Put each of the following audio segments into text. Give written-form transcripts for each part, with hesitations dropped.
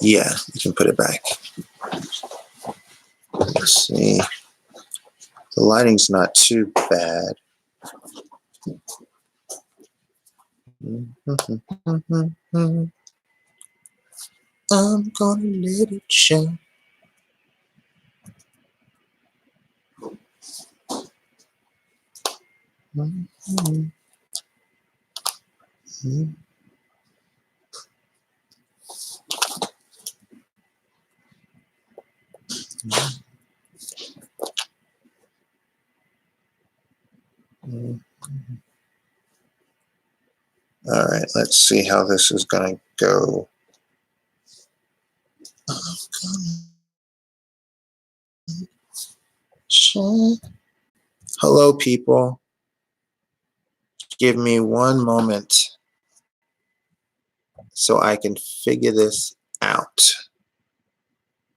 Yeah, you can put it back. Let's see. The lighting's not too bad. I'm gonna let it show. All right, let's see how this is gonna go. Hello, people. Give me one moment so I can figure this out.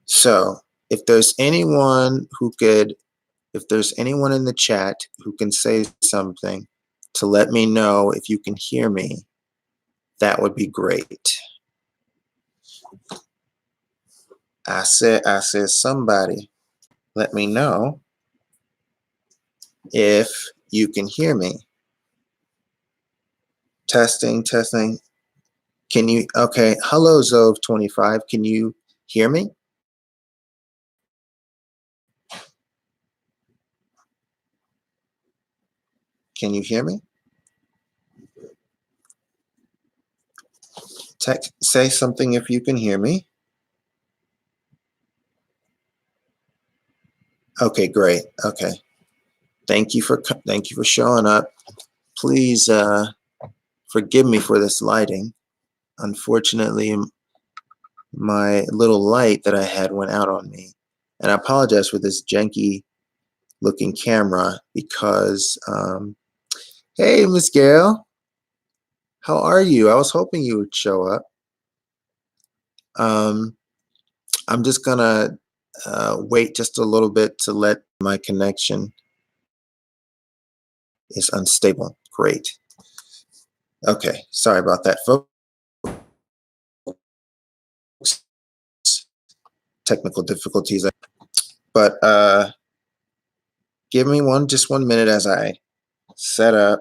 So if there's anyone in the chat who can say something to let me know if you can hear me, that would be great. I said somebody, let me know if you can hear me. Testing. Can you, okay, hello Zove25, can you hear me? Can you hear me? Say something if you can hear me. Okay, great. Okay. Thank you for showing up. Please forgive me for this lighting. Unfortunately, my little light that I had went out on me. And I apologize for this janky looking camera because, hey, Miss Gail, how are you? I was hoping you would show up. I'm just gonna wait just a little bit to let my connection is unstable. Great. Okay, sorry about that, folks. Technical difficulties, but give me just 1 minute as I set up.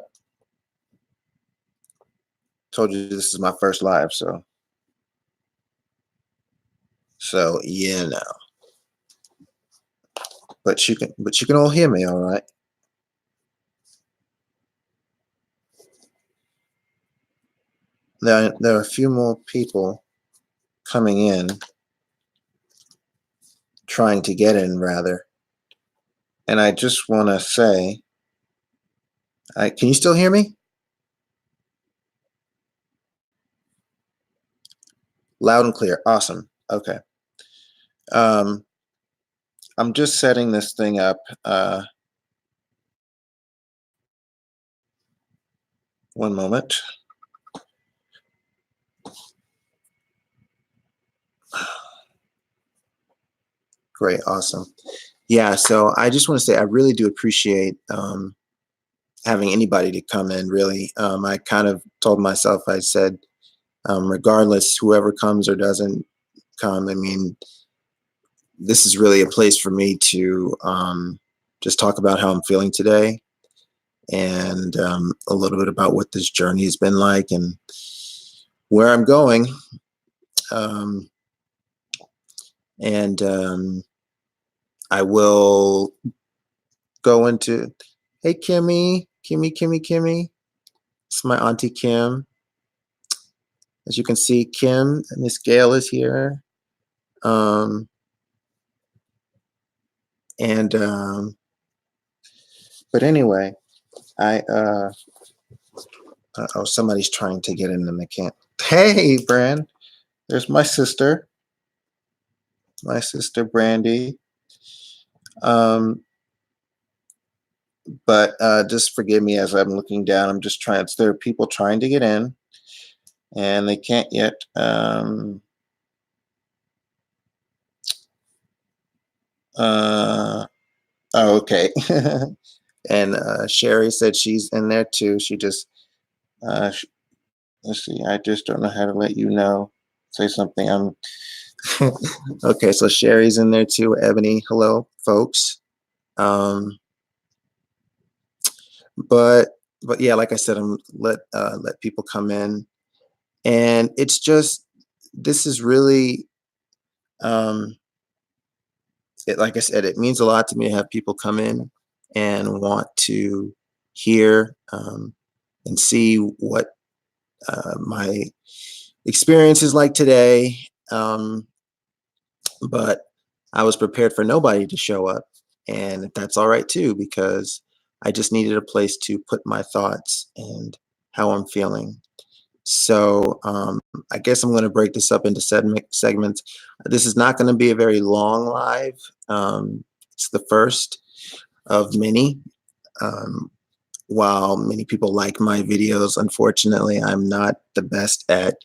Told you this is my first live, so yeah, no. But you can all hear me, all right? There are a few more people coming in, trying to get in rather, and I just want to say, can you still hear me? Loud and clear. Awesome. Okay. I'm just setting this thing up. 1 moment. Great. Awesome. Yeah. So I just want to say I really do appreciate having anybody to come in. Really, I kind of told myself, I said, regardless, whoever comes or doesn't come, I mean, this is really a place for me to just talk about how I'm feeling today and a little bit about what this journey has been like and where I'm going. I will go into, hey, Kimmy. It's my Auntie Kim. As you can see, Kim, Miss Gail is here. But anyway, oh, somebody's trying to get in and they can't. Hey, Brand, there's my sister Brandy. But just forgive me as I'm looking down. I'm just trying. There are people trying to get in, and they can't yet. Oh, okay. And Sherry said she's in there too. She just let's see. I just don't know how to let you know. say something. Okay, so Sherry's in there too. Ebony, hello, folks. Um, but but yeah, like I said, I'm let people come in, and it's just this is really um, like I said, it means a lot to me to have people come in and want to hear and see what my experience is like today. Um, but I was prepared for nobody to show up, and that's all right too, because I just needed a place to put my thoughts and how I'm feeling. So I guess I'm going to break this up into segments. This is not going to be a very long live. It's the first of many. Um, while many people like my videos, unfortunately, I'm not the best at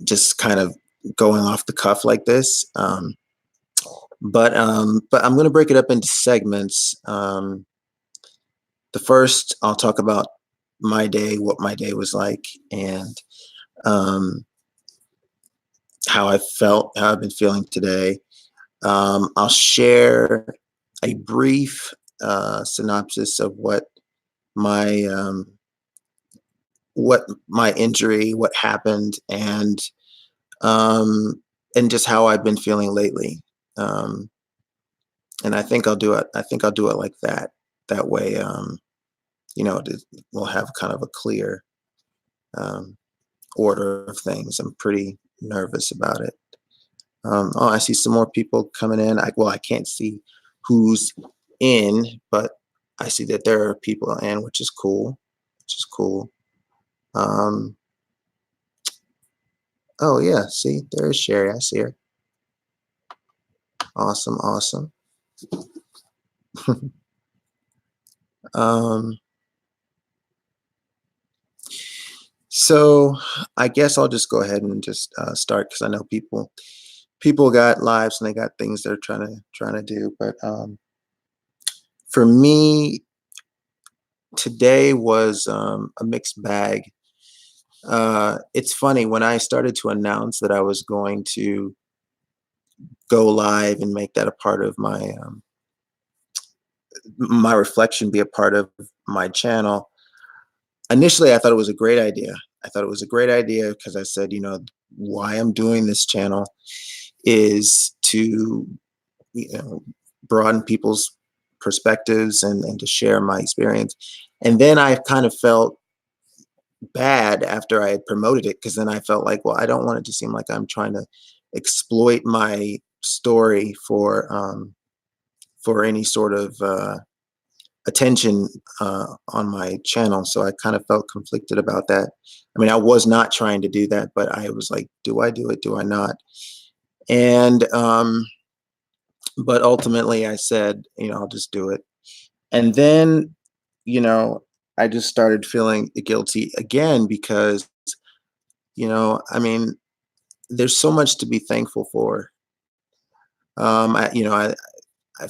just kind of going off the cuff like this. But I'm going to break it up into segments. The first, I'll talk about my day, what my day was like, and um, how I felt, how I've been feeling today. I'll share a brief synopsis of my um, what my injury, what happened, um, and just how I've been feeling lately. Um, and I think I'll do it. I think I'll do it like that. That way, we'll have kind of a clear um, order of things. I'm pretty nervous about it. Oh, I see some more people coming in. I can't see who's in, but I see that there are people in, which is cool. Which is cool. Um, oh yeah, see, there's Sherry. I see her. Awesome, awesome. um, so I guess I'll just go ahead and just start because I know people got lives and they got things they're trying to do. But for me, today was a mixed bag. It's funny when I started to announce that I was going to go live and make that a part of my reflection, be a part of my channel. Initially, I thought it was a great idea. I thought it was a great idea because I said, why I'm doing this channel is to, broaden people's perspectives and to share my experience. And then I kind of felt bad after I had promoted it because then I felt like, well, I don't want it to seem like I'm trying to exploit my story for any sort of attention on my channel. So I kind of felt conflicted about that. I mean, I was not trying to do that, but I was like, do I do it? Do I not? And but ultimately, I said, I'll just do it. And then, you know, I just started feeling guilty again because, I mean, there's so much to be thankful for. I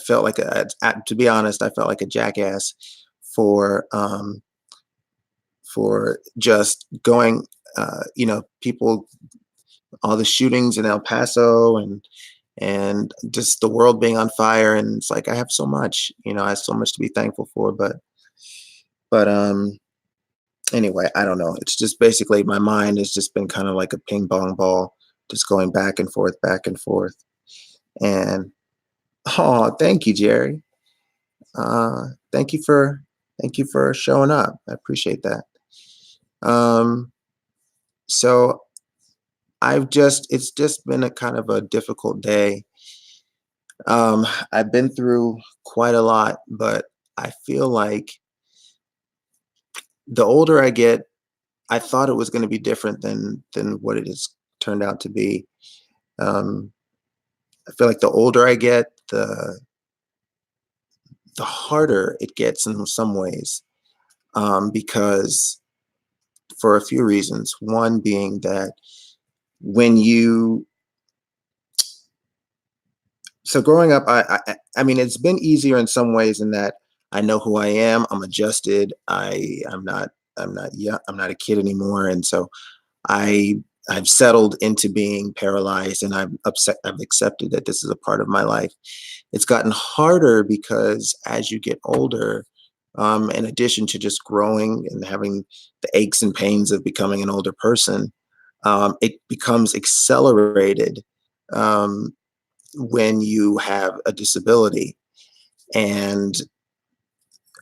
felt like to be honest, I felt like a jackass for just going, people, all the shootings in El Paso and just the world being on fire. And it's like, I have so much, I have so much to be thankful for, but anyway, I don't know. It's just basically my mind has just been kind of like a ping pong ball, just going back and forth, back and forth. And oh, thank you, Jerry. Uh, thank you for thank you for showing up. I appreciate that. Um, so it's just been a kind of a difficult day. I've been through quite a lot, but I feel like the older I get, I thought it was going to be different than what it has turned out to be. Um, I feel like the older I get, the harder it gets in some ways, because for a few reasons. One being that when you so growing up, I mean, it's been easier in some ways in that I know who I am. I'm adjusted. I'm not yeah, I'm not a kid anymore, and so I I've settled into being paralyzed, and I've accepted that this is a part of my life. It's gotten harder because as you get older, in addition to just growing and having the aches and pains of becoming an older person, it becomes accelerated um, when you have a disability. And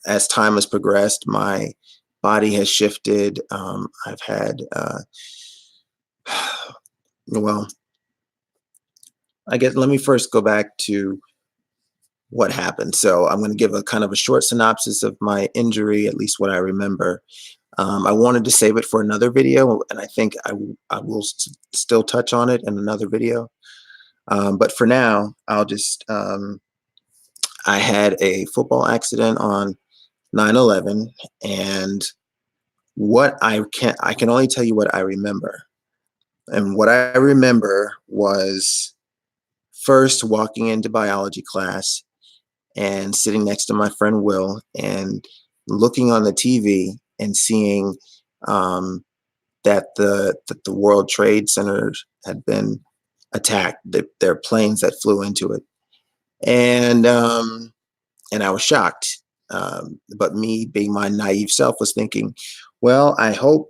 as time has progressed, my body has shifted. I've had, well, I guess let me first go back to what happened. So I'm going to give a kind of a short synopsis of my injury, at least what I remember. I wanted to save it for another video, and I think I will still touch on it in another video. But for now, I had a football accident on 9/11, and I can only tell you what I remember. And what I remember was first walking into biology class and sitting next to my friend Will and looking on the TV and seeing um, that the World Trade Center had been attacked. There are planes that flew into it, and I was shocked. But me, being my naive self, was thinking, well, I hope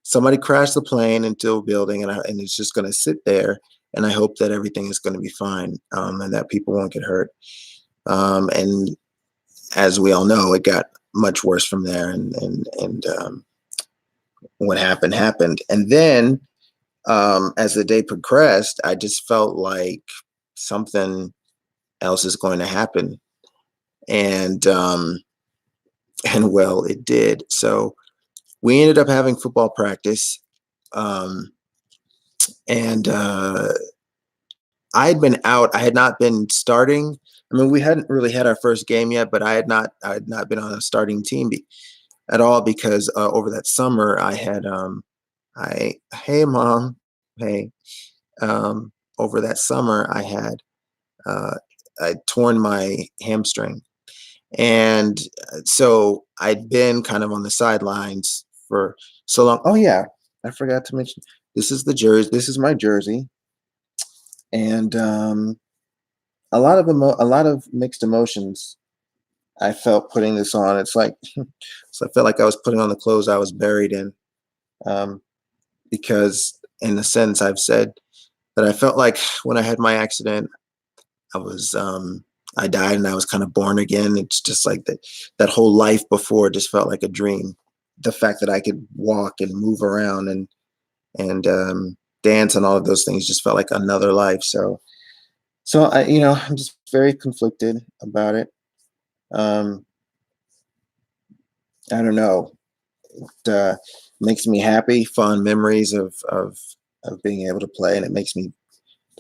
somebody crashed the plane into a building, and it's just going to sit there. And I hope that everything is going to be fine, and that people won't get hurt. And as we all know, it got much worse from there. And what happened happened. And then as the day progressed, I just felt like something else is going to happen. And and well, it did. So we ended up having football practice. Um, and I had been out. I had not been starting. I mean, we hadn't really had our first game yet, but I had not been on a starting team at all because over that summer I had hey mom, hey, over that summer uh, I torn my hamstring, and so I'd been kind of on the sidelines for so long. Oh yeah, I forgot to mention this is the jersey. This is my jersey, and a lot of mixed emotions I felt putting this on. It's like so I felt like I was putting on the clothes I was buried in, um, because in a sense I've said that I felt like when I had my accident, I was I died and I was kind of born again. It's just like that whole life before just felt like a dream. The fact that I could walk and move around and dance and all of those things just felt like another life. So I, I'm just very conflicted about it. Um, I don't know. It makes me happy, fond memories of being able to play, and it makes me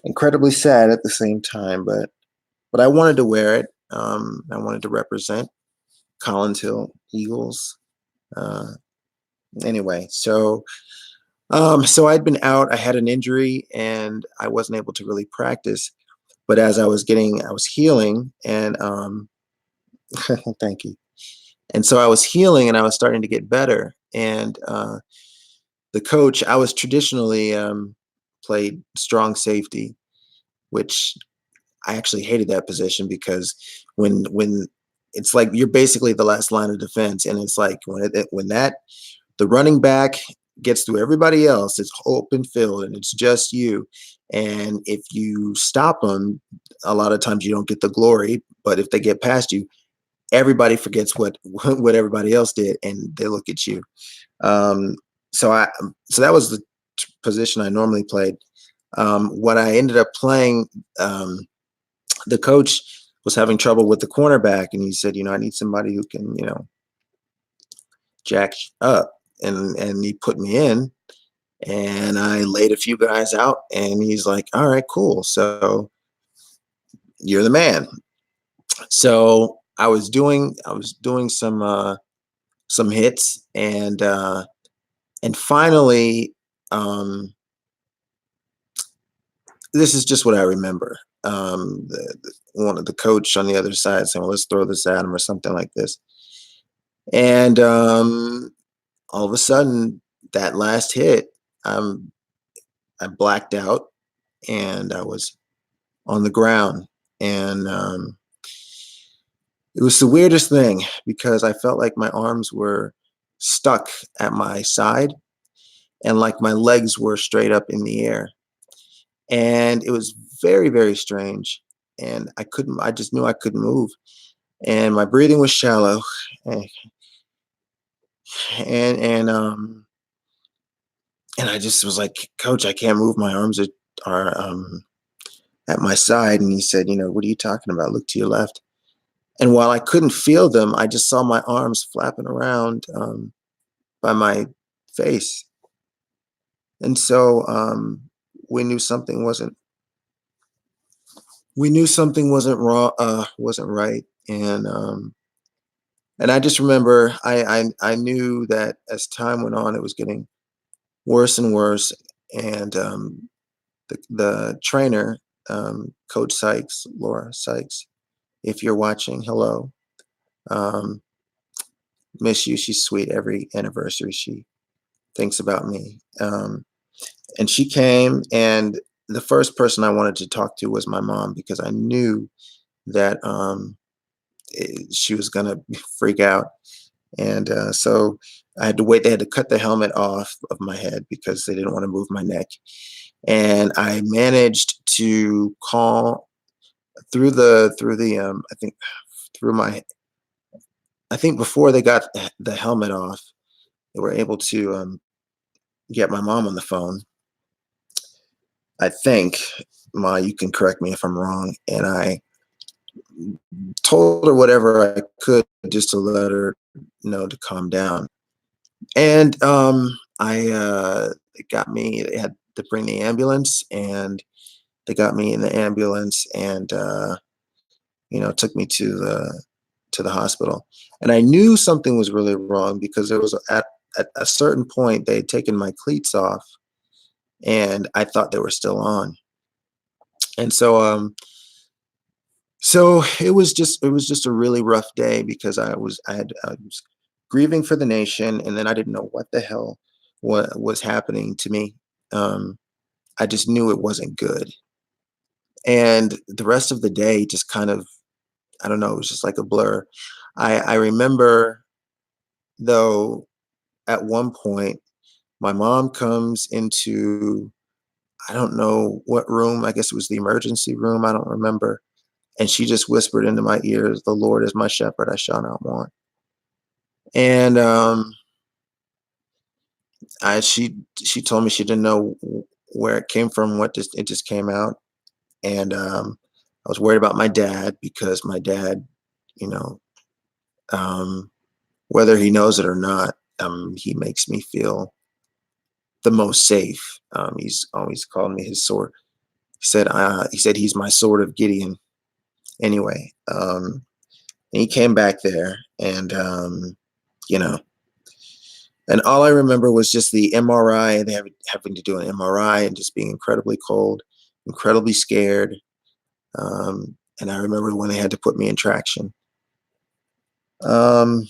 incredibly sad at the same time. But I wanted to wear it. I wanted to represent Collins Hill Eagles. Uh, anyway, so I'd been out. I had an injury, and I wasn't able to really practice. But as I was healing, and thank you. And so I was healing, and I was starting to get better. And the coach, I was traditionally played strong safety, which I actually hated that position because when it's like you're basically the last line of defense, and it's like when that the running back gets through everybody else, it's open field and it's just you. And if you stop them, a lot of times you don't get the glory. But if they get past you, everybody forgets what what everybody else did, and they look at you. Um, so that was the position I normally played. What I ended up playing, the coach was having trouble with the cornerback, and he said, I need somebody who can, jack up, and he put me in, and I laid a few guys out, and he's like, all right, cool. So you're the man. So I was doing some hits, and finally, um, this is just what I remember. One of the coach on the other side saying, well, let's throw this at him or something like this. And all of a sudden, that last hit, I'm I blacked out and I was on the ground. And it was the weirdest thing because I felt like my arms were stuck at my side and like my legs were straight up in the air. And it was very, very strange. And I just knew I couldn't move. And my breathing was shallow. And, and and I just was like, Coach, I can't move. My arms are at my side. And he said, what are you talking about? Look to your left. And while I couldn't feel them, I just saw my arms flapping around by my face. And so we knew something wasn't wrong, wasn't right. And I just remember I knew that as time went on, it was getting worse and worse. And the trainer, Coach Sykes, Laura Sykes, if you're watching, hello. Um, Miss you. She's sweet. Every anniversary, she thinks about me. And she came, and the first person I wanted to talk to was my mom because I knew that she was gonna freak out. And so I had to wait. They had to cut the helmet off of my head because they didn't want to move my neck. And I managed to call through the I think through my I think before they got the helmet off, they were able to get my mom on the phone. I think, Ma, you can correct me if I'm wrong. And I told her whatever I could just to let her know to calm down. And they got me. They had to bring the ambulance, and they got me in the ambulance, and took me to the hospital. And I knew something was really wrong because there was at a certain point they had taken my cleats off, and I thought they were still on. And so it was just a really rough day because I was grieving for the nation, and then I didn't know what the hell what was happening to me. Um, I just knew it wasn't good, and the rest of the day just kind of, I don't know, it was just like a blur. I remember though at one point my mom comes into, I don't know what room. I guess it was the emergency room. I don't remember. And she just whispered into my ears, "The Lord is my shepherd; I shall not want." And she told me she didn't know where it came from, it just came out. And I was worried about my dad because my dad, you know, um, whether he knows it or not, he makes me feel the most safe. He's always called me his sword. He said he's my sword of Gideon. Anyway, and he came back there, and you know, and all I remember was just the MRI, and having to do an MRI, and just being incredibly cold, incredibly scared. And I remember when they had to put me in traction. Um,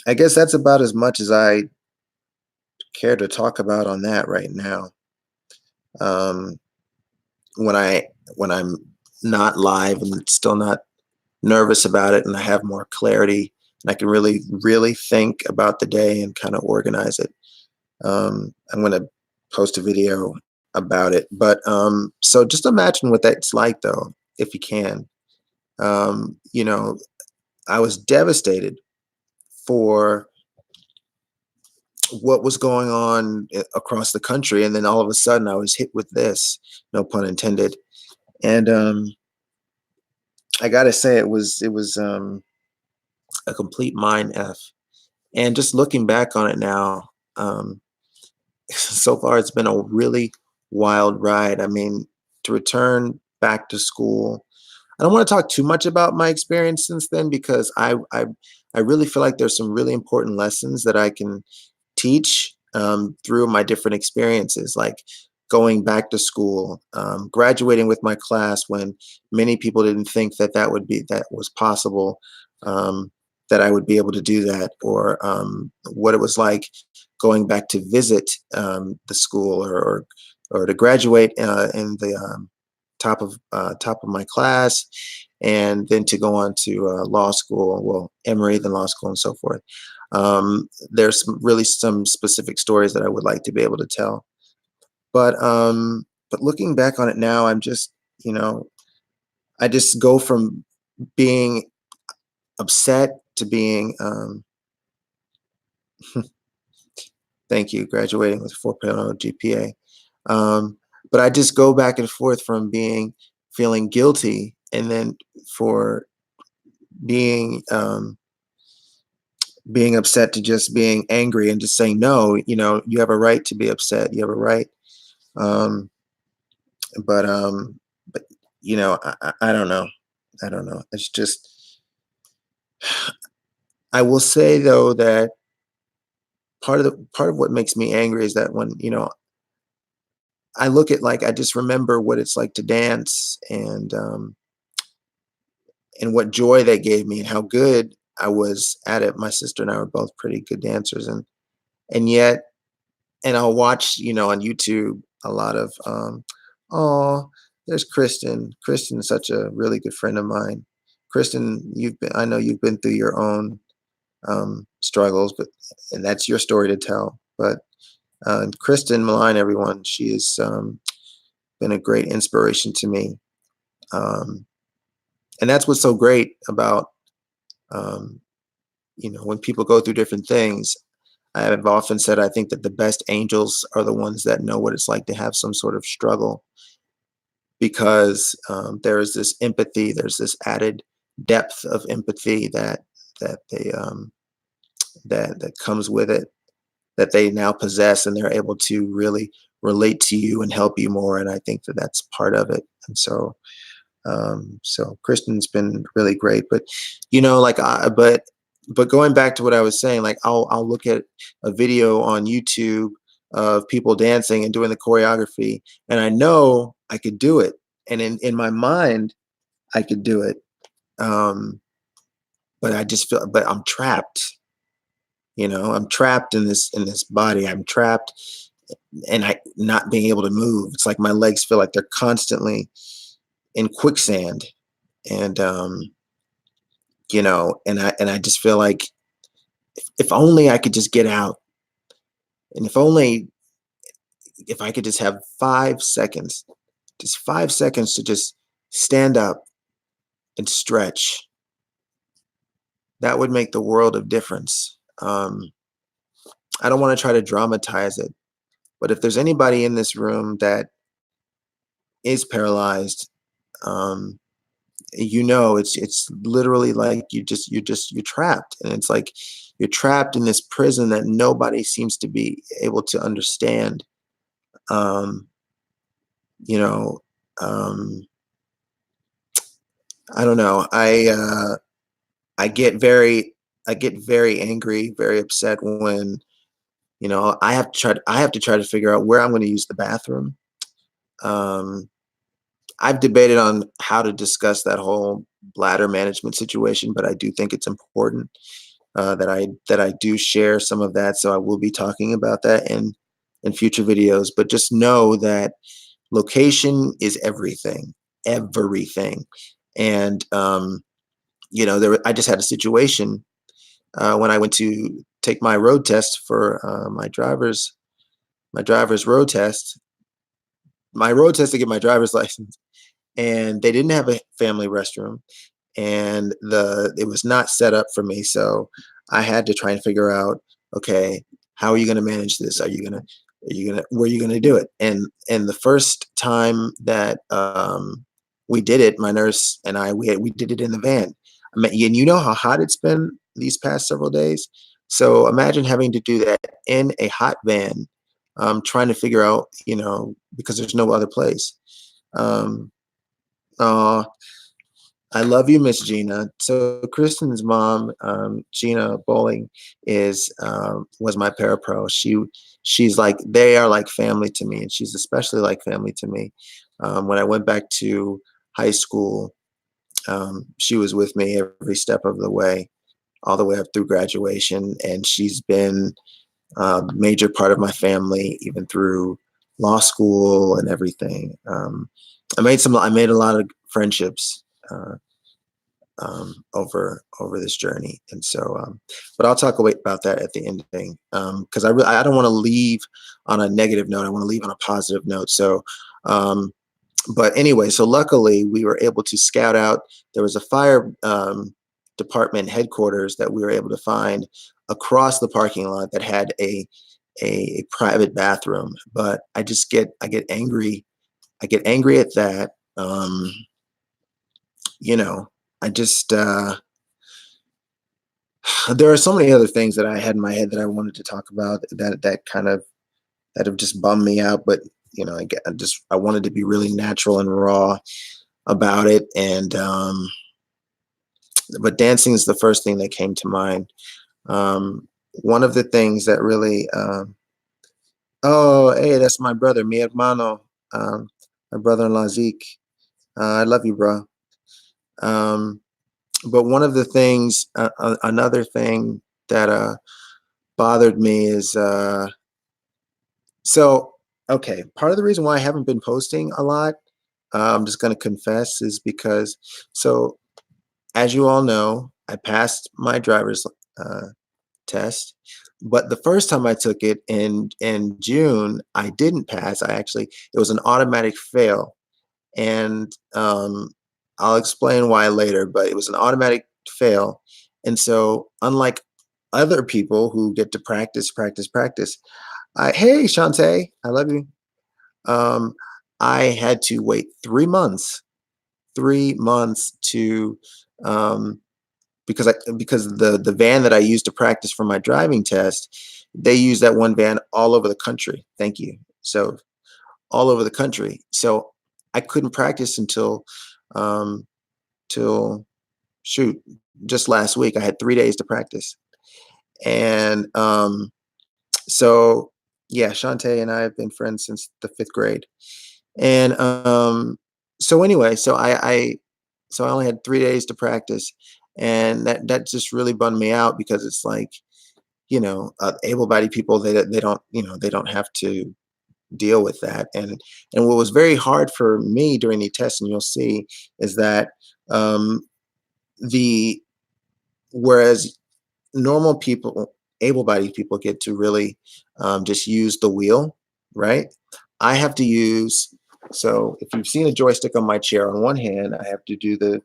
I guess that's about as much as I care to talk about on that right now. Um, when I'm not live and still not nervous about it, and I have more clarity, and I can really, really think about the day and kind of organize it. I'm going to post a video about it. But so just imagine what that's like, though, if you can. You know, I was devastated for what was going on across the country, and then all of a sudden I was hit with this, no pun intended. And I got to say, it was a complete mind f. And just looking back on it now, so far it's been a really wild ride. I mean, to return back to school, I don't want to talk too much about my experience since then because I really feel like there's some really important lessons that I can teach through my different experiences, like going back to school, graduating with my class when many people didn't think that was possible, um, that I would be able to do that, or what it was like going back to visit the school, or to graduate in the top of my class, and then to go on to law school, well, Emory, then law school, and so forth. There's really some specific stories that I would like to be able to tell, but looking back on it now, I'm just, you know, I just go from being upset to being thank you, graduating with 4.0 GPA. Um, but I just go back and forth from feeling guilty, and then for being being upset, to just being angry and just saying, no, you know, you have a right to be upset. You have a right. Um, but but you know, I don't know. I don't know. It's just, I will say though that part of what makes me angry is that when, you know, I look at, like, I just remember what it's like to dance, and what joy that gave me, and how good I was at it. My sister and I were both pretty good dancers, and yet, and I'll watch, you know, on YouTube a lot of, oh, there's Kristen. Kristen's such a really good friend of mine. Kristen, I know you've been through your own struggles, but, and that's your story to tell. But Kristen Maline, everyone, she has been a great inspiration to me. Um, and that's what's so great about, um, you know, when people go through different things. I have often said I think that the best angels are the ones that know what it's like to have some sort of struggle, because there is this empathy, there's this added depth of empathy that they that comes with it, that they now possess, and they're able to really relate to you and help you more. And I think that that's part of it. And so Kristen's been really great. But, you know, like, but going back to what I was saying, like, I'll look at a video on YouTube of people dancing and doing the choreography, and I know I could do it, and in my mind I could do it. Um, but I just feel, but I'm trapped. You know, I'm trapped in this body. I'm trapped, and I not being able to move. It's like my legs feel like they're constantly in quicksand, and you know, and I just feel like, if only I could just get out, and if only, if I could just have 5 seconds, just 5 seconds to just stand up and stretch, that would make the world of difference. I don't want to try to dramatize it, but if there's anybody in this room that is paralyzed, um, you know, it's literally like you're trapped, and it's like you're trapped in this prison that nobody seems to be able to understand. Um, you know, um, I don't know. I get very I get very angry, very upset when, you know, I have to try to figure out where I'm going to use the bathroom. Um, I've debated on how to discuss that whole bladder management situation, but I do think it's important that I do share some of that. So I will be talking about that in future videos. But just know that location is everything, everything. And you know, I just had a situation when I went to take my road test for my driver's road test, my road test to get my driver's license, and they didn't have a family restroom, and the it was not set up for me. So I had to try and figure out, okay, how are you going to manage this? Where are you going to do it? And the first time that we did it, my nurse and we did it in the van. I mean, and you know how hot it's been these past several days. So imagine having to do that in a hot van, trying to figure out, you know, because there's no other place. Um, uh, I love you, Miss Gina. So Kristen's mom, Gina Bowling, is was my parapro. She's like, they are like family to me, and she's especially like family to me. When I went back to high school, she was with me every step of the way, all the way up through graduation, and she's been major part of my family, even through law school and everything. I made a lot of friendships over this journey, and so, but I'll talk about that at the ending, because I don't want to leave on a negative note. I want to leave on a positive note. So, um, but anyway, so luckily we were able to scout out. There was a fire department headquarters that we were able to find across the parking lot that had a private bathroom. But I get angry. I get angry at that. You know, I just there are so many other things that I had in my head that I wanted to talk about that have just bummed me out. But I wanted to be really natural and raw about it, and but dancing is the first thing that came to mind. One of the things that really oh, hey, that's my brother, mi hermano, my brother-in-law Zeke. I love you, bro. Um, but one of the things, another thing that bothered me is so okay. Part of the reason why I haven't been posting a lot, I'm just going to confess, is because so as you all know, I passed my driver's uh, test, but the first time I took it in June, I didn't pass. It was an automatic fail, and I'll explain why later. But it was an automatic fail, and so unlike other people who get to practice, hey Shantae, I love you. Um, I had to wait 3 months, 3 months to um, because the van that I used to practice for my driving test, they use that one van all over the country. Thank you. So all over the country. So I couldn't practice um, till shoot just last week. I had 3 days to practice, and so yeah, Shantae and I have been friends since the 5th grade, and so anyway, so I only had 3 days to practice, and that just really bummed me out because it's like able-bodied people, they don't they don't have to deal with that. And what was very hard for me during the test, and you'll see, is that um, the whereas normal people, able-bodied people, get to really just use the wheel, right? I have to use so if you've seen a joystick on my chair, on one hand I have to do the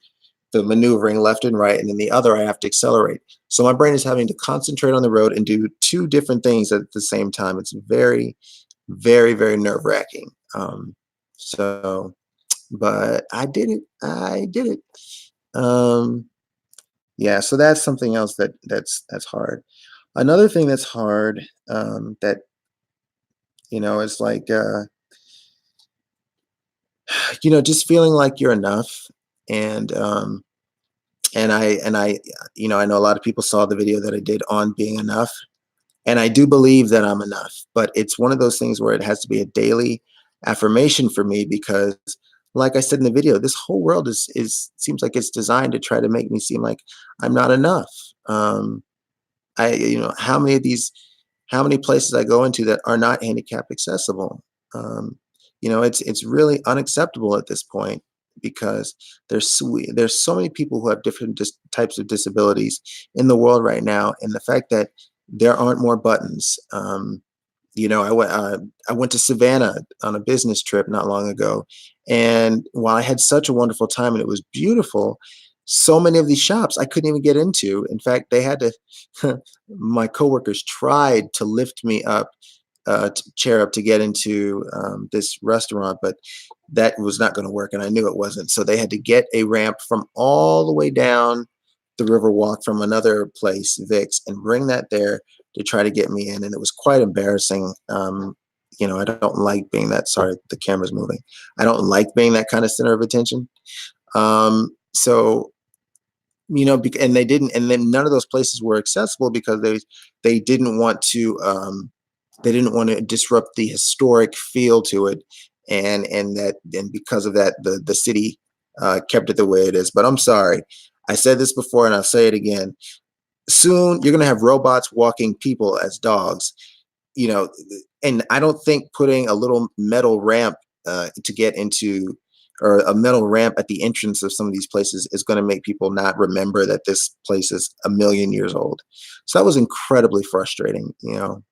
maneuvering left and right, and then the other I have to accelerate. So my brain is having to concentrate on the road and do two different things at the same time. It's very, very, very nerve wracking. So, but I did it. I did it. Um, yeah. So that's something else that's hard. Another thing that's hard, that is like just feeling like you're enough, and and I I know a lot of people saw the video that I did on being enough, and I do believe that I'm enough, but it's one of those things where it has to be a daily affirmation for me because like I said in the video, this whole world is seems like it's designed to try to make me seem like I'm not enough. I how many places I go into that are not handicap accessible. Um, it's really unacceptable at this point because there's so many people who have different types of disabilities in the world right now, and the fact that there aren't more buttons. I went to Savannah on a business trip not long ago, and while I had such a wonderful time and it was beautiful, so many of these shops I couldn't even get into. In fact, they had to. My coworkers tried to lift me up, chair up to get into this restaurant, but that was not going to work, and I knew it wasn't. So they had to get a ramp from all the way down the Riverwalk from another place, Vix, and bring that there to try to get me in, and it was quite embarrassing. I don't like being that. Sorry, the camera's moving. I don't like being that kind of center of attention. So and they didn't, and then none of those places were accessible because they didn't want to disrupt the historic feel to it, and because of that, the city kept it the way it is. But I'm sorry, I said this before and I'll say it again. Soon you're going to have robots walking people as dogs. you know, and I don't think putting a little metal ramp to get into, or a metal ramp at the entrance of some of these places, is going to make people not remember that this place is a million years old. So that was incredibly frustrating, you know.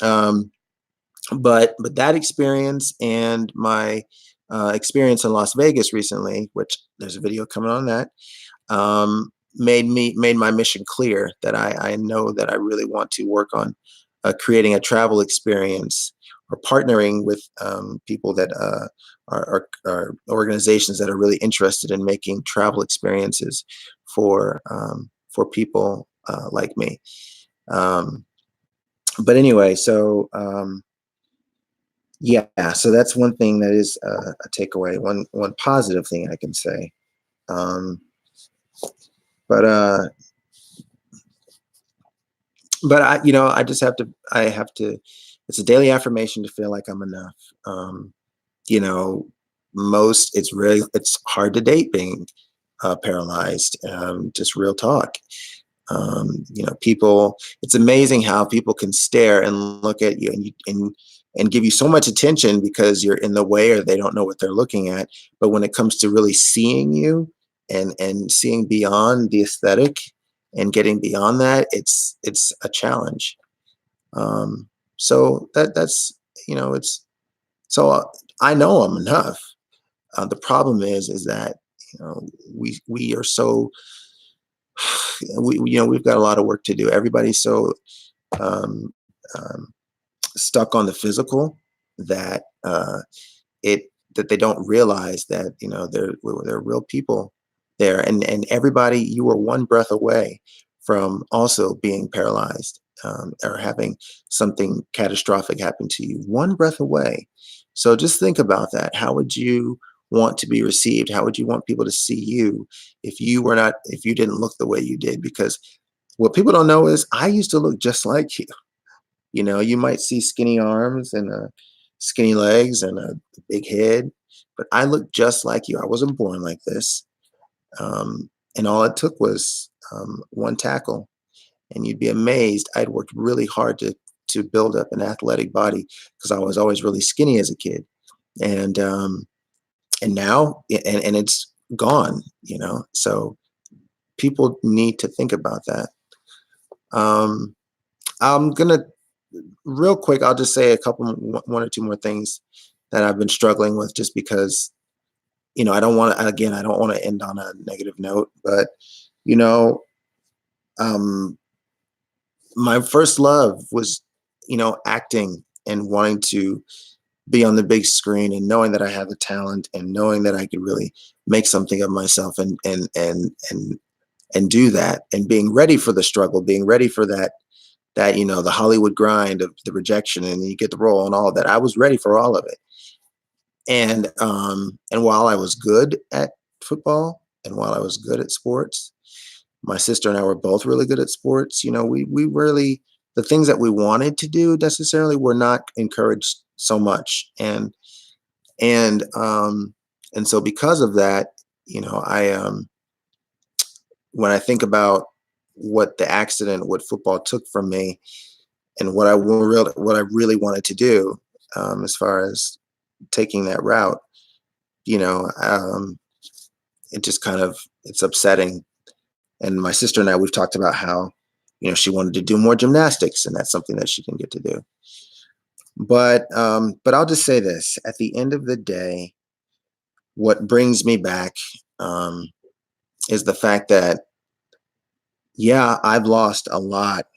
Um, but that experience and my experience in Las Vegas recently, which there's a video coming on that, made my mission clear that I know that I really want to work on creating a travel experience, or partnering with people that are organizations that are really interested in making travel experiences for people like me. Um, but anyway, so yeah, so that's one thing that is a takeaway. One positive thing I can say. Um, but I just have to. I have to. It's a daily affirmation to feel like I'm enough. Um, you know, it's hard to date being paralyzed. Just real talk. People. It's amazing how people can stare and look at you, and give you so much attention because you're in the way, or they don't know what they're looking at. But when it comes to really seeing you, and seeing beyond the aesthetic and getting beyond that, it's a challenge. So it's so I know I'm enough. The problem is that we are so we've got a lot of work to do. Everybody's so um, um, stuck on the physical that it that they don't realize that there are real people there, and everybody, you are one breath away from also being paralyzed, or having something catastrophic happen to you. One breath away. So just think about that. How would you want to be received? How would you want people to see you if you didn't look the way you did? Because what people don't know is I used to look just like you. You might see skinny arms and skinny legs and a big head, but I look just like you. I wasn't born like this. And all it took was one tackle, and you'd be amazed. I'd worked really hard to build up an athletic body because I was always really skinny as a kid, and now and it's gone. So people need to think about that. Um, I'm gonna real quick. I'll just say one or two more things that I've been struggling with, just because I don't want to. Again, I don't want to end on a negative note, but you know, um, my first love was acting, and wanting to be on the big screen, and knowing that I had the talent, and knowing that I could really make something of myself, and do that, and being ready for the struggle, being ready for that the Hollywood grind of the rejection, and you get the role and all of that. I was ready for all of it. And while I was good at football, and while I was good at sports, my sister and I were both really good at sports. We really, the things that we wanted to do necessarily were not encouraged so much. And so because of that, I when I think about what the accident, what football took from me, and what I really wanted to do, as far as taking that route, you know, um, it just it's upsetting. And my sister and I, we've talked about how, she wanted to do more gymnastics, and that's something that she didn't get to do. But I'll just say this: at the end of the day, what brings me back, um, is the fact that, yeah, I've lost a lot.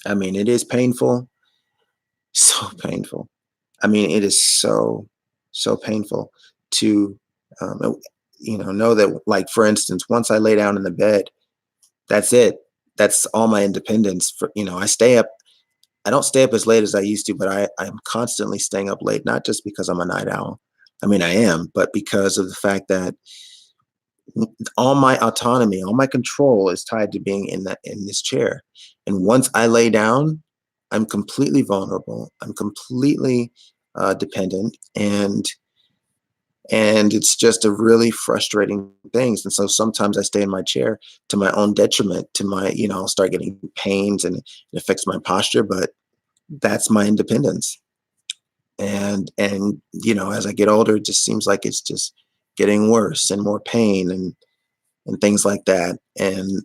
I mean, it is painful, so painful. I mean, it is so painful to, um, know that, like, for instance, once I lay down in the bed, that's it. That's all my independence. I don't stay up as late as I used to, but I'm constantly staying up late, not just because I'm a night owl. I mean, I am, but because of the fact that all my autonomy, all my control is tied to being in this chair. And once I lay down, I'm completely vulnerable. I'm completely dependent, and it's just a really frustrating thing. And so sometimes I stay in my chair to my own detriment. I'll start getting pains, and it affects my posture. But that's my independence. And as I get older, it just seems like it's just getting worse and more pain and things like that. And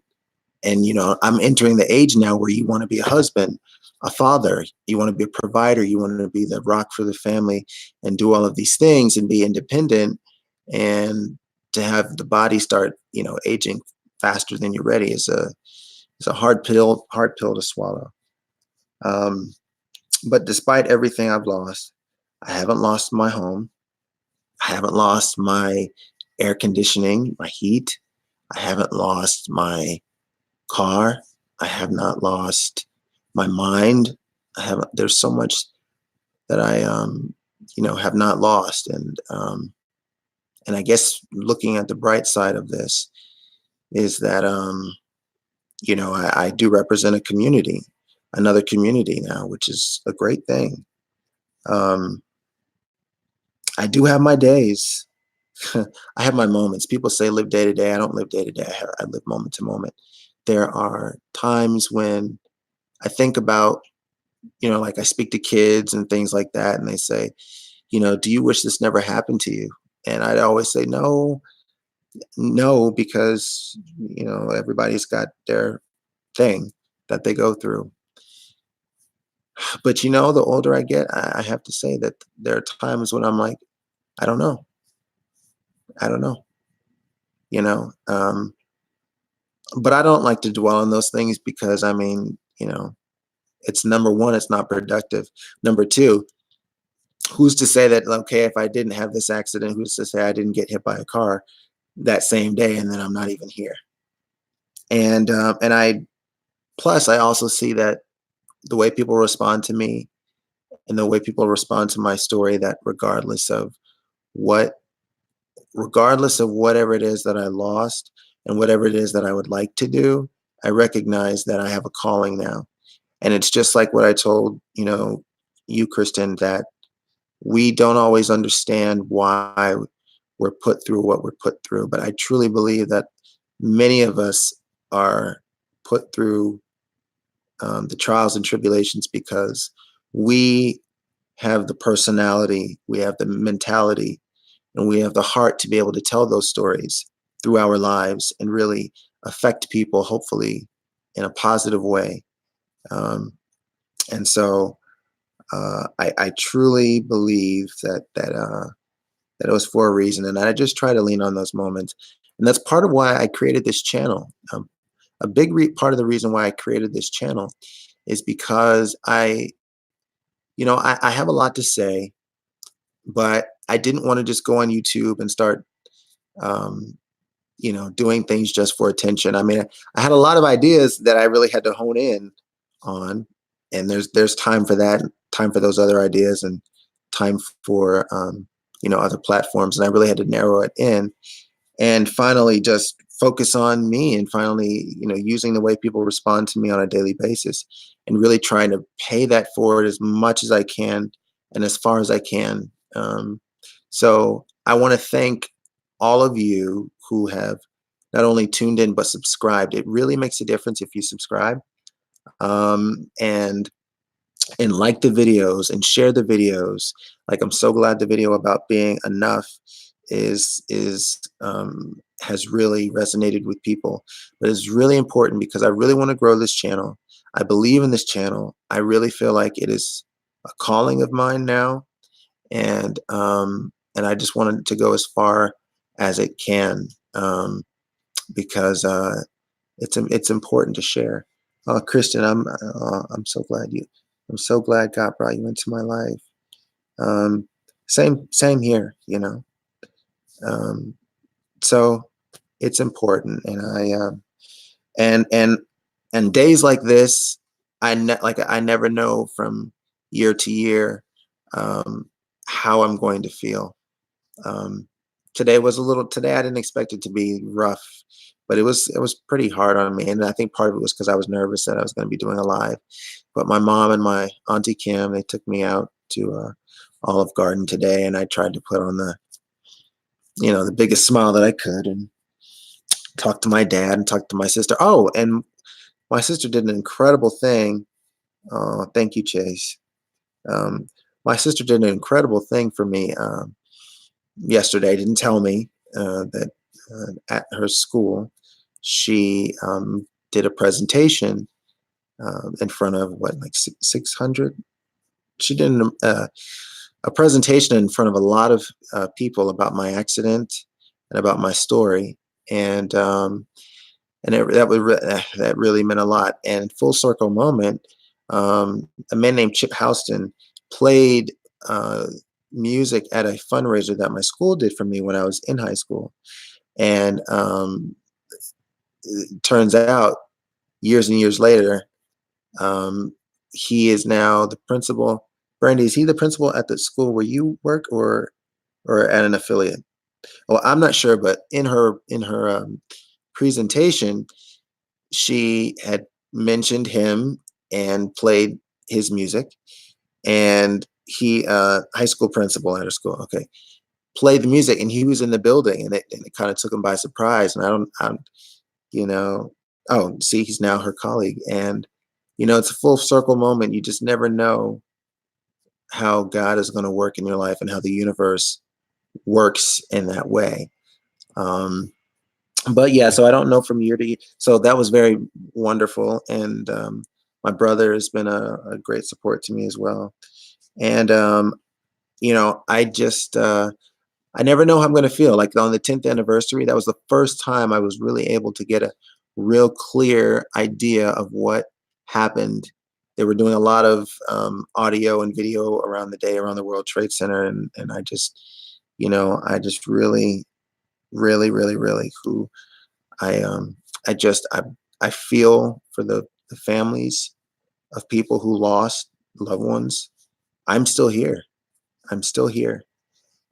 I'm entering the age now where you want to be a husband, a father, you want to be a provider, you want to be the rock for the family and do all of these things and be independent. And to have the body start, aging faster than you're ready is a hard pill to swallow. Um, but despite everything I've lost, I haven't lost my home. I haven't lost my air conditioning, my heat. I haven't lost my car. I have not lost my mind. There's so much that I, have not lost. And I guess looking at the bright side of this is that, I do represent a community, another community now, which is a great thing. Um, I do have my days. I have my moments. People say live day to day. I don't live day to day. I live moment to moment. There are times when I think about, like I speak to kids and things like that, and they say, do you wish this never happened to you? And I'd always say, no, no, because, everybody's got their thing that they go through. But, the older I get, I have to say that there are times when I'm like, I don't know. I don't know, you know? But I don't like to dwell on those things because I mean, it's number one, it's not productive. Number two, who's to say that, okay, if I didn't have this accident, who's to say I didn't get hit by a car that same day and then I'm not even here? And I also see that the way people respond to me and the way people respond to my story, that what, regardless of whatever it is that I lost and whatever it is that I would like to do, I recognize that I have a calling now. And it's just like what I told, you, Kristen, that we don't always understand why we're put through what we're put through. But I truly believe that many of us are put through the trials and tribulations because we have the personality, we have the mentality, and we have the heart to be able to tell those stories through our lives and really affect people, hopefully, in a positive way. Um, and so I truly believe that it was for a reason, and I just try to lean on those moments, and that's part of why I created this channel. A big part of the reason why I created this channel is because I have a lot to say, but I didn't want to just go on YouTube and start, um, doing things just for attention. I mean, I had a lot of ideas that I really had to hone in on, and there's time for that, time for those other ideas, and time for other platforms, and I really had to narrow it in and finally just focus on me and finally using the way people respond to me on a daily basis and really trying to pay that forward as much as I can and as far as I can. So I want to thank all of you who have not only tuned in but subscribed. It really makes a difference if you subscribe, and like the videos and share the videos. Like, I'm so glad the video about being enough has really resonated with people. But it's really important because I really want to grow this channel. I believe in this channel. I really feel like it is a calling of mine now, and I just want it to go as far as it can, because it's important to share. Kristen, I'm so glad God brought you into my life. Um, same here, Um, so it's important, and and and and days like this, I never know from year to year, um, how I'm going to feel. Um, today I didn't expect it to be rough, but it was pretty hard on me, and I think part of it was because I was nervous that I was going to be doing a live. But my mom and my auntie Kim, they took me out to Olive Garden today, and I tried to put on the biggest smile that I could and talk to my dad and talk to my sister. Oh, and my sister did an incredible thing. Oh, thank you, Chase. Um, my sister did an incredible thing for me yesterday. Didn't tell me that at her school she did a presentation in front of what, like 600. She did a presentation in front of a lot of people about my accident and about my story, and that really meant a lot. And full circle moment, a man named Chip Houston played uh, music at a fundraiser that my school did for me when I was in high school. And it turns out, years and years later, um, he is now the principal. Brandy, is he the principal at the school where you work, or at an affiliate? Well, I'm not sure, but in her presentation, she had mentioned him and played his music, and he high school principal at her school, okay, played the music, and he was in the building, and it kind of took him by surprise. And I'm you know oh, see, he's now her colleague. And it's a full circle moment. You just never know how God is going to work in your life and how the universe works in that way. um but yeah, so I don't know from year to year. So that was very wonderful, and my brother has been a great support to me as well. And I just I never know how I'm going to feel. Like on the 10th anniversary, that was the first time I was really able to get a real clear idea of what happened. They were doing a lot of audio and video around the day around the World Trade Center, and I just really, really, really, really who I I just I feel for the families of people who lost loved ones. I'm still here. I'm still here.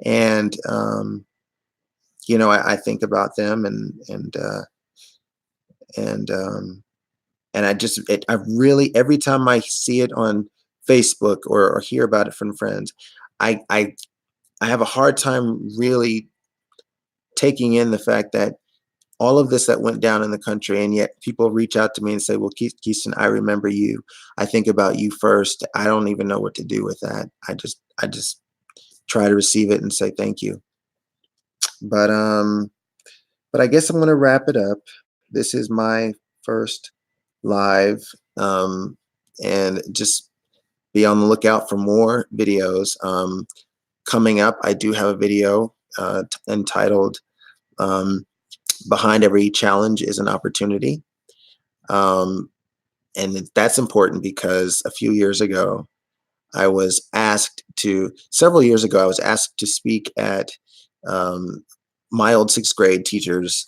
And I think about them, and I really, every time I see it on Facebook, or hear about it from friends, I I I have a hard time really taking in the fact that all of this that went down in the country, and yet people reach out to me and say, well, Keiston, I remember you. I think about you first. I don't even know what to do with that. I just try to receive it and say thank you. But I guess I'm going to wrap it up. This is my first live, and just be on the lookout for more videos coming up. I do have a video entitled um, behind every challenge is an opportunity. Um, and that's important because a few years ago, several years ago, I was asked to speak at um, my old sixth grade teachers.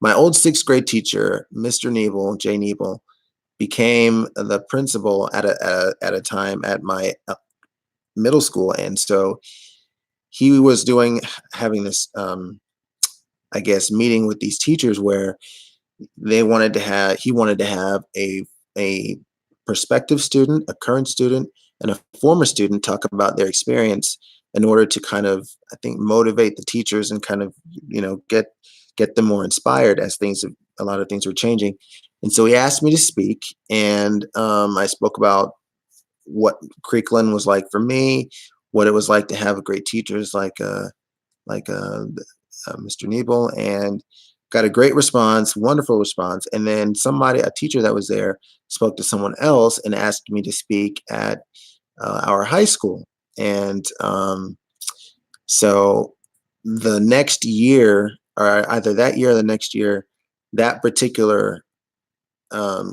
My old sixth grade teacher, Mr. Nebel, Jay Nebel, became the principal at a time at my middle school. And so he was having this, I guess, meeting with these teachers where he wanted to have a prospective student, a current student, and a former student talk about their experience in order to kind of, I think, motivate the teachers and kind of, get them more inspired as a lot of things were changing. And so he asked me to speak, and I spoke about what Creekland was like for me, what it was like to have great teachers like Mr. Nebel, and got a great response, wonderful response. And then a teacher that was there, spoke to someone else and asked me to speak at our high school. And so the next year, or either that year or the next year, that particular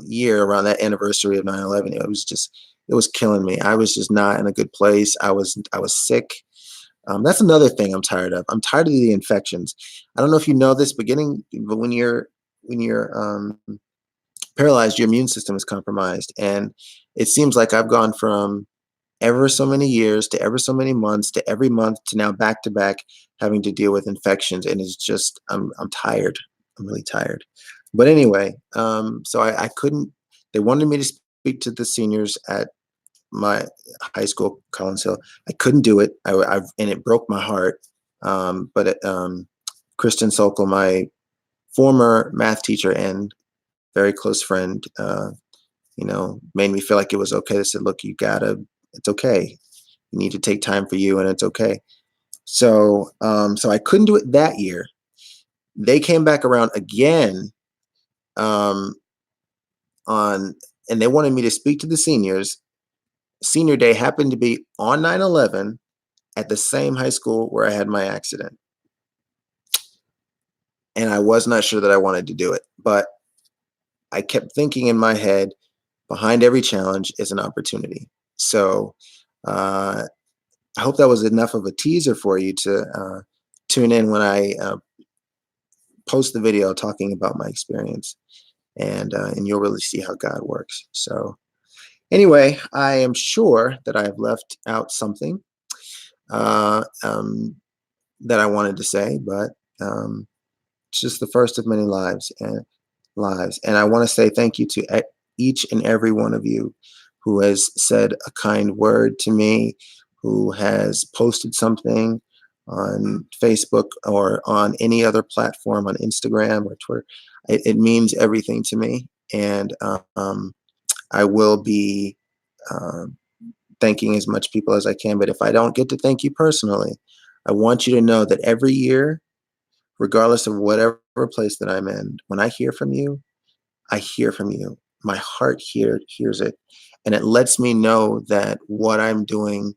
year around that anniversary of 9/11, it was killing me. I was just not in a good place. I was sick. That's another thing I'm tired of. I'm tired of the infections. I don't know if you know this, but when you're paralyzed, your immune system is compromised, and it seems like I've gone from ever so many years to ever so many months to every month to now back to back having to deal with infections, and it's just I'm tired. I'm really tired. But anyway, so I couldn't. They wanted me to speak to the seniors at my high school, Collins Hill. I couldn't do it. And it broke my heart. But Kristen Sokol, my former math teacher and very close friend, made me feel like it was okay. They said, look, it's okay. You need to take time for you, and it's okay. So I couldn't do it that year. They came back around again, um, on, and they wanted me to speak to the seniors. Senior day happened to be on 9/11 at the same high school where I had my accident. And I was not sure that I wanted to do it, but I kept thinking in my head, behind every challenge is an opportunity. So uh, I hope that was enough of a teaser for you to tune in when I post the video talking about my experience, and you'll really see how God works. So anyway, I am sure that I have left out something uh, um, that I wanted to say, but it's just the first of many lives. And I want to say thank you to each and every one of you who has said a kind word to me, who has posted something on Facebook or on any other platform, on Instagram or Twitter. It means everything to me. And I will be um, thanking as much people as I can. But if I don't get to thank you personally, I want you to know that every year, regardless of whatever place that I'm in, when I hear from you, I hear from you. My heart hears it, and it lets me know that what I'm doing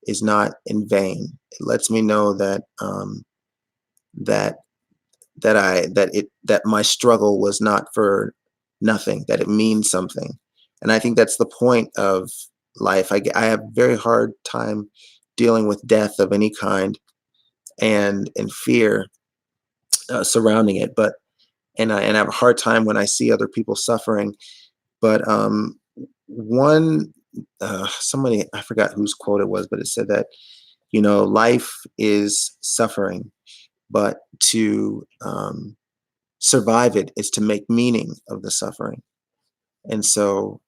is not in vain. It lets me know that that that my struggle was not for nothing. That it means something, and I think that's the point of life. I have a very hard time dealing with death of any kind, and fear surrounding it. But and I have a hard time when I see other people suffering. But one somebody, I forgot whose quote it was, but it said that life is suffering, but to survive it is to make meaning of the suffering. And so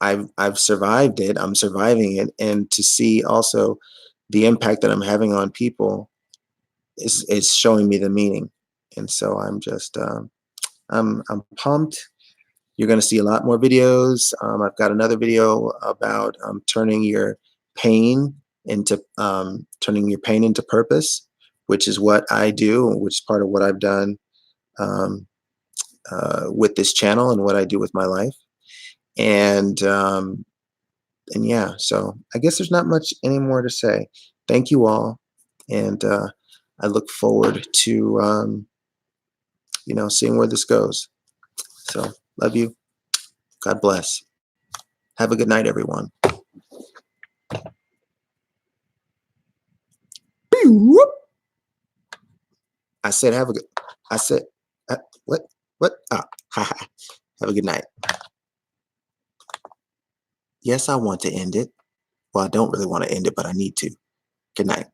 I've survived it. I'm surviving it, and to see also the impact that I'm having on people is showing me the meaning. And so I'm pumped. You're going to see a lot more videos. I've got another video about turning your pain into purpose, which is what I do, which is part of what I've done um, with this channel and what I do with my life. And yeah, so I guess there's not much any more to say. Thank you all, and I look forward to seeing where this goes. So love you. God bless. Have a good night, everyone. I said have a good. I said what? What? Ah, have a good night. Yes, I want to end it. Well, I don't really want to end it, but I need to. Good night.